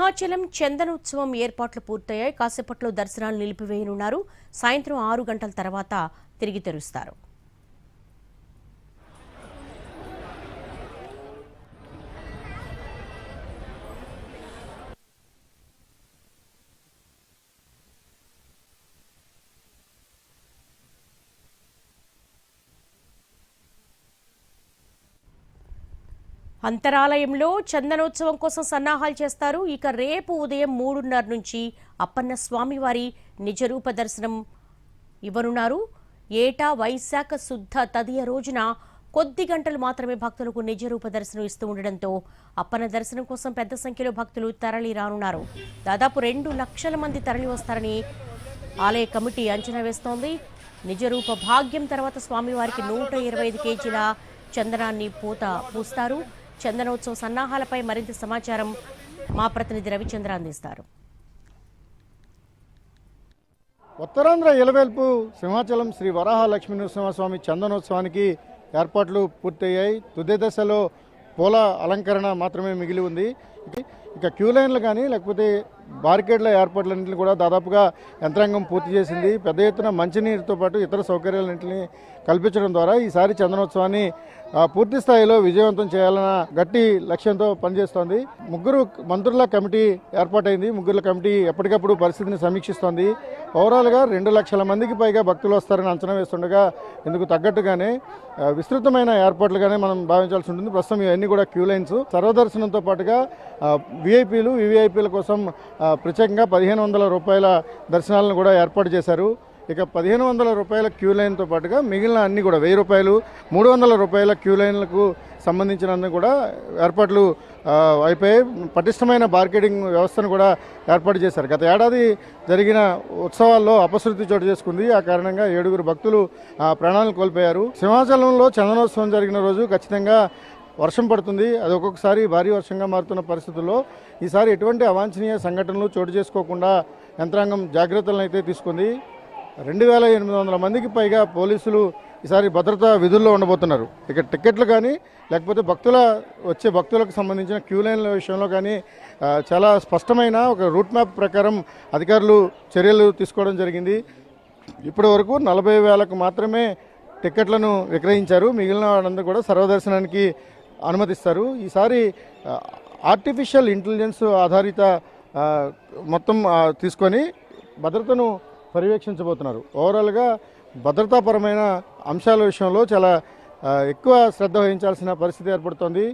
సింహాచలం చందనోత్సవం ఏర్పాట్లు పూర్తయ్యాయి. కాసేపట్లో దర్శనాలు నిలిపివేయనున్నారు. సాయంత్రం 6 గంటల తర్వాత తిరిగి తెరుస్తారు. అంతరాలయంలో చందనోత్సవం కోసం సన్నాహాలు చేస్తారు. ఇక రేపు ఉదయం 3:30 నుంచి అప్పన్న స్వామివారి నిజరూప దర్శనం ఇవ్వనున్నారు. ఏటా వైశాఖ శుద్ధ తదియ రోజున కొద్ది గంటలు మాత్రమే భక్తులకు నిజరూప దర్శనం ఇస్తూ ఉండడంతో అప్పన్న దర్శనం కోసం పెద్ద సంఖ్యలో భక్తులు తరలి రానున్నారు. దాదాపు 2 లక్షల మంది తరలి వస్తారని ఆలయ కమిటీ అంచనా వేస్తోంది. నిజరూప భాగ్యం తర్వాత స్వామివారికి 125 కేజీల చందనాన్ని పూస్తారు. చందనోత్సవ సన్నాహాలపై మరింత సమాచారం మా ప్రతినిధి రవిచంద్ర అందిస్తారు. ఉత్తరాంధ్ర ఇలవేల్పు సింహాచలం శ్రీ వరాహ లక్ష్మీ నరసింహస్వామి చందనోత్సవానికి ఏర్పాట్లు పూర్తయ్యాయి. తుది దశలో పూల అలంకరణ మాత్రమే మిగిలి ఉంది. ఇక క్యూ లైన్లు కానీ లేకపోతే బారికేడ్ల ఏర్పాట్లన్నింటినీ కూడా దాదాపుగా యంత్రాంగం పూర్తి చేసింది. పెద్ద ఎత్తున మంచినీరుతో పాటు ఇతర సౌకర్యాలన్నింటినీ కల్పించడం ద్వారా ఈసారి చందనోత్సవాన్ని పూర్తి స్థాయిలో విజయవంతం చేయాలన్న గట్టి లక్ష్యంతో పనిచేస్తోంది. 3 మంత్రుల కమిటీ ఏర్పాటైంది. 3 కమిటీ ఎప్పటికప్పుడు పరిస్థితిని సమీక్షిస్తోంది. ఓవరాల్గా 2 లక్షల మందికి పైగా భక్తులు వస్తారని అంచనా వేస్తుండగా ఇందుకు తగ్గట్టుగానే విస్తృతమైన ఏర్పాట్లుగానే మనం భావించాల్సి ఉంటుంది. ప్రస్తుతం ఇవన్నీ కూడా క్యూ లైన్స్. సర్వదర్శనంతో పాటుగా విఐపీలు వివిఐపీల కోసం ప్రత్యేకంగా 1500 రూపాయల దర్శనాలను కూడా ఏర్పాటు చేశారు. ఇక 1500 రూపాయల క్యూ లైన్తో పాటుగా మిగిలిన అన్ని కూడా 1000 రూపాయలు 300 రూపాయల క్యూ లైన్లకు సంబంధించిన కూడా ఏర్పాట్లు అయిపోయాయి. పటిష్టమైన బార్కెటింగ్ వ్యవస్థను కూడా ఏర్పాటు చేశారు. గత ఏడాది జరిగిన ఉత్సవాల్లో అపశృతి చోటు చేసుకుంది. ఆ కారణంగా 7 భక్తులు ప్రాణాలను కోల్పోయారు. సింహాచలంలో చందనోత్సవం జరిగిన రోజు ఖచ్చితంగా వర్షం పడుతుంది. అది ఒక్కొక్కసారి భారీ వర్షంగా మారుతున్న పరిస్థితుల్లో ఈసారి ఎటువంటి అవాంఛనీయ సంఘటనలు చోటు చేసుకోకుండా యంత్రాంగం జాగ్రత్తలను అయితే తీసుకుంది. 2800 మందికి పైగా పోలీసులు ఈసారి భద్రతా విధుల్లో ఉండబోతున్నారు. ఇక టికెట్లు కానీ లేకపోతే వచ్చే భక్తులకు సంబంధించిన క్యూ లైన్ల విషయంలో కానీ చాలా స్పష్టమైన ఒక రూట్ మ్యాప్ ప్రకారం అధికారులు చర్యలు తీసుకోవడం జరిగింది. ఇప్పటి వరకు 40,000కు మాత్రమే టికెట్లను విక్రయించారు. మిగిలిన వాళ్ళందరూ కూడా సర్వదర్శనానికి అనుమతిస్తారు. ఈసారి ఆర్టిఫిషియల్ ఇంటెలిజెన్స్ ఆధారిత మొత్తం తీసుకొని భద్రతను పర్యవేక్షించబోతున్నారు. ఓవరాల్గా భద్రతాపరమైన అంశాల విషయంలో చాలా ఎక్కువ శ్రద్ధ వహించాల్సిన పరిస్థితి ఏర్పడుతోంది.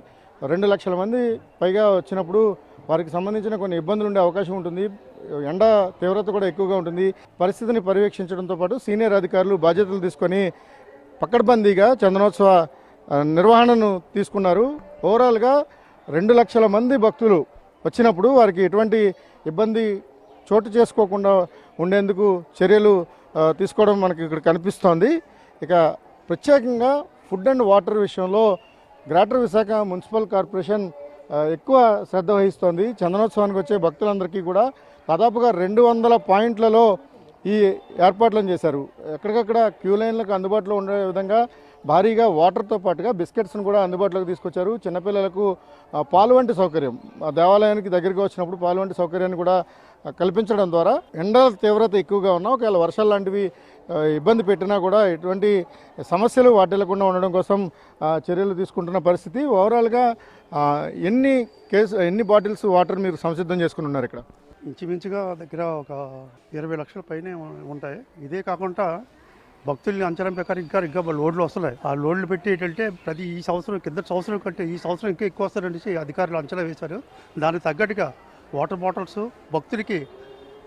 2 లక్షల మంది పైగా వచ్చినప్పుడు వారికి సంబంధించిన కొన్ని ఇబ్బందులు ఉండే అవకాశం ఉంటుంది. ఎండ తీవ్రత కూడా ఎక్కువగా ఉంటుంది. పరిస్థితిని పర్యవేక్షించడంతో పాటు సీనియర్ అధికారులు బాధ్యతలు తీసుకొని పకడ్బందీగా చందనోత్సవ నిర్వహణను తీసుకున్నారు. ఓవరాల్గా 2 లక్షల మంది భక్తులు వచ్చినప్పుడు వారికి ఎటువంటి ఇబ్బంది చోటు చేసుకోకుండా ఉండేందుకు చర్యలు తీసుకోవడం మనకి ఇక్కడ కనిపిస్తోంది. ఇక ప్రత్యేకంగా ఫుడ్ అండ్ వాటర్ విషయంలో గ్రేటర్ విశాఖ మున్సిపల్ కార్పొరేషన్ ఎక్కువ శ్రద్ధ వహిస్తోంది. చందనోత్సవానికి వచ్చే భక్తులందరికీ కూడా దాదాపుగా 200 పాయింట్లలో ఈ ఏర్పాట్లను చేశారు. ఎక్కడికక్కడ క్యూ లైన్లకు అందుబాటులో ఉండే విధంగా భారీగా వాటర్తో పాటుగా బిస్కెట్స్ను కూడా అందుబాటులోకి తీసుకొచ్చారు. చిన్నపిల్లలకు పాలు వంటి సౌకర్యం దేవాలయానికి దగ్గరికి వచ్చినప్పుడు పాలు వంటి సౌకర్యాన్ని కూడా కల్పించడం ద్వారా ఎండల తీవ్రత ఎక్కువగా ఉన్నా ఒకవేళ వర్షాలు లాంటివి ఇబ్బంది పెట్టినా కూడా ఎటువంటి సమస్యలు వాటిల్లకుండా ఉండడం కోసం చర్యలు తీసుకుంటున్న పరిస్థితి. ఓవరాల్గా ఎన్ని బాటిల్స్ వాటర్ మీరు సంసిద్ధం చేసుకుని ఉన్నారు? ఇక్కడ ఇంచుమించుగా దగ్గర ఒక 20 లక్షల పైనే ఉంటాయి. ఇదే కాకుండా భక్తుల్ని అంచనా ప్రకారం ఇంకా లోడ్లు వస్తున్నాయి. ఆ లోడ్లు పెట్టి ఏంటంటే ఈ సంవత్సరం కింద సంవత్సరం కంటే ఈ సంవత్సరం ఇంకా ఎక్కువ వస్తారనేసి అధికారులు అంచనా వేశారు. దానికి తగ్గట్టుగా వాటర్ బాటిల్స్ భక్తులకి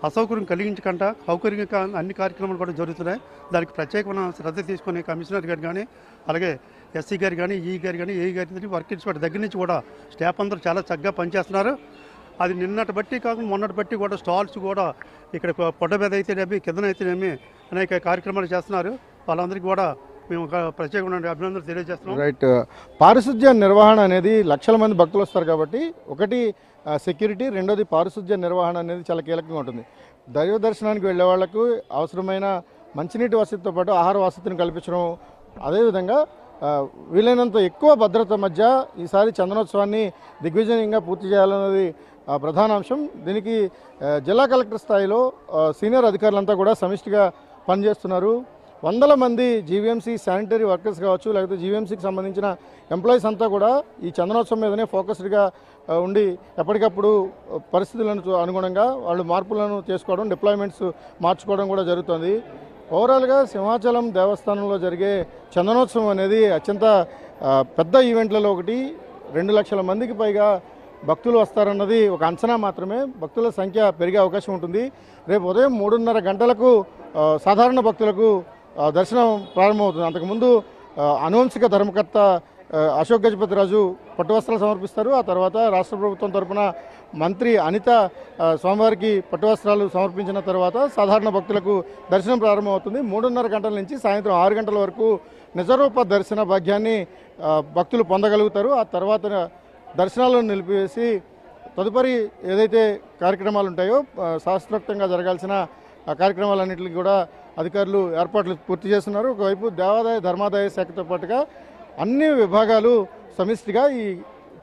అసౌకర్యం కలిగించకుండా సౌకర్యంగా అన్ని కార్యక్రమాలు కూడా జరుగుతున్నాయి. దానికి ప్రత్యేకమైన శ్రద్ధ తీసుకుని కమిషనర్ గారు కానీ అలాగే ఎస్సీ గారు కానీ ఈ గారు కానీ ఏ గారి వర్క్ ఇన్స్పెక్టర్ దగ్గర నుంచి కూడా స్టాఫ్ అందరూ చాలా చక్కగా పనిచేస్తున్నారు. అది నిన్నటి బట్టి కాకుండా మొన్నటి బట్టి కూడా స్టాల్స్ కూడా ఇక్కడ పొట్ట మీద అయితేనేమి కిందనైతేనేమి అనేక కార్యక్రమాలు చేస్తున్నారు. వాళ్ళందరికీ కూడా మేము ప్రత్యేకమైన అభినందనలు తెలియజేస్తున్నాం. రైట్. పారిశుద్ధ్య నిర్వహణ అనేది లక్షల మంది భక్తులు వస్తారు కాబట్టి ఒకటి సెక్యూరిటీ, రెండోది పారిశుద్ధ్య నిర్వహణ అనేది చాలా కీలకంగా ఉంటుంది. దైవ దర్శనానికి వెళ్ళే వాళ్లకు అవసరమైన మంచినీటి వసతితో పాటు ఆహార వసతిని కల్పించడం, అదేవిధంగా వీలైనంత ఎక్కువ భద్రత మధ్య ఈసారి చందనోత్సవాన్ని దిగ్విజయంగా పూర్తి చేయాలన్నది ప్రధాన అంశం. దీనికి జిల్లా కలెక్టర్ స్థాయిలో సీనియర్ అధికారులంతా కూడా సమిష్టిగా పనిచేస్తున్నారు. వందల మంది జీవీఎంసీ శానిటరీ వర్కర్స్ కావచ్చు, లేకపోతే జీవీఎంసీకి సంబంధించిన ఎంప్లాయీస్ అంతా కూడా ఈ చందనోత్సవం మీదనే ఫోకస్డ్గా ఉండి ఎప్పటికప్పుడు పరిస్థితులను అనుగుణంగా వాళ్ళు మార్పులను చేసుకోవడం, డిప్లాయ్మెంట్స్ మార్చుకోవడం కూడా జరుగుతుంది. ఓవరాల్గా సింహాచలం దేవస్థానంలో జరిగే చందనోత్సవం అనేది అత్యంత పెద్ద ఈవెంట్లలో ఒకటి. 2 లక్షల మందికి పైగా భక్తులు వస్తారన్నది ఒక అంచనా మాత్రమే. భక్తుల సంఖ్య పెరిగే అవకాశం ఉంటుంది. రేపు ఉదయం 3:30 గంటలకు సాధారణ భక్తులకు దర్శనం ప్రారంభమవుతుంది. అంతకుముందు అనువంశిక ధర్మకర్త అశోక్ గజపతిరాజు పట్టు వస్త్రాలు సమర్పిస్తారు. ఆ తర్వాత రాష్ట్ర ప్రభుత్వం తరపున మంత్రి అనిత స్వామివారికి పట్టు వస్త్రాలు సమర్పించిన తర్వాత సాధారణ భక్తులకు దర్శనం ప్రారంభమవుతుంది. 3:30 గంటల నుంచి సాయంత్రం 6 గంటల వరకు నిజరూప దర్శన భాగ్యాన్ని భక్తులు పొందగలుగుతారు. ఆ తర్వాత దర్శనాలను నిలిపివేసి తదుపరి ఏదైతే కార్యక్రమాలు ఉంటాయో శాస్త్రోక్తంగా జరగాల్సిన కార్యక్రమాలన్నింటికి కూడా అధికారులు ఏర్పాట్లు పూర్తి చేస్తున్నారు. ఒకవైపు దేవాదాయ ధర్మాదాయ శాఖతో పాటుగా అన్ని విభాగాలు సమిష్టిగా ఈ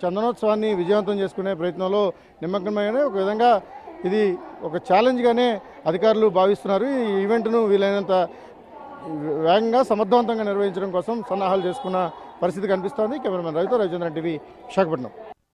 చందనోత్సవాన్ని విజయవంతం చేసుకునే ప్రయత్నంలో నిమగ్నమైన ఒక విధంగా ఇది ఒక ఛాలెంజ్గానే అధికారులు భావిస్తున్నారు. ఈ ఈవెంట్ను వీలైనంత వేగంగా సమర్థవంతంగా నిర్వహించడం కోసం సన్నాహాలు చేసుకున్న పరిస్థితి కనిపిస్తోంది. కెమెరామెన్ రవితో రవిచంద్రన్ టీవీ విశాఖపట్నం.